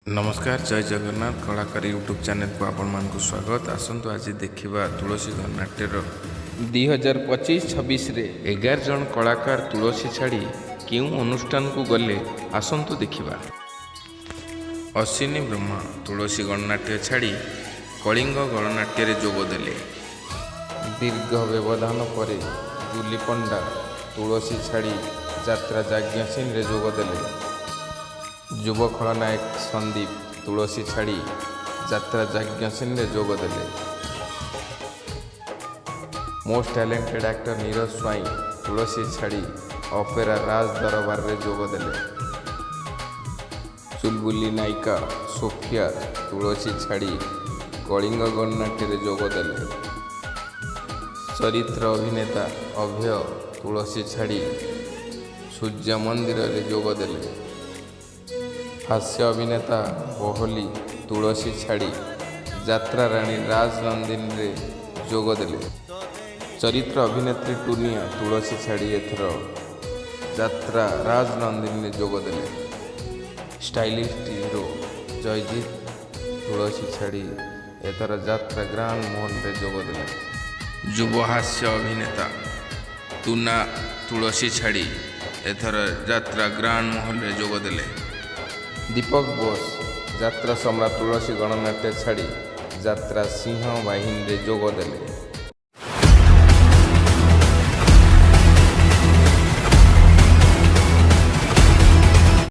नमस्कार जय जगन्नाथ कलाकार यूट्यूब चैनल को आपण मान स्वागत। आसतु आज देखा तुलसी नाट्यर 2025-26 रे 11 जन कलाकार तुलसी छाड़ी क्यों अनुष्ठान को गले आसतु देखा। अश्विनी ब्रह्मा तुलसी गणनाट्य छाड़ी कलिंग गणनाट्य जोगदेले। दीर्घ व्यवधान पर जुली पंडा तुलसी छाड़ी यात्रा यज्ञसिन रे जोगदेले। युव खलनायक संदीप तुलसी छाड़ी यात्रा यज्ञसिन रे जोगदेले। मोस्ट टैलेंटेड एक्टर नीरज स्वाई तुलसी छाड़ी ऑपेरा राज दरबार रे जोगदेले। चुलबुली नायिका सोफिया तुलसी छाड़ी कलिंग गणनाट्य रे जोगदेले। चरित्र अभिनेता अभय तुलसी छाड़ी सूर्य मंदिर रे जोगदेले। हास्य अभिनेता कोहली तुलसी छाड़ी यात्रा राणी राजनंदिन रे जोगदेले। चरित्र अभिनेत्री टुनिया तुलसी छाड़ी एथर यात्रा राजनंदिन रे जोगदेले। स्टाइलिस्ट हीरो जयजीत तुलसी छाड़ी एथर यात्रा ग्रांड मोहन रे जोगदेले। युव हास्य अभिनेता टुना तुलसी छाड़ी एथर यात्रा ग्रांड मोहन रे जोगदेले। दीपक बोस यात्रा सम्राट तुलसी गणनाट्य छाड़ी यात्रा सिंह बाहिनी रे जोगदेले।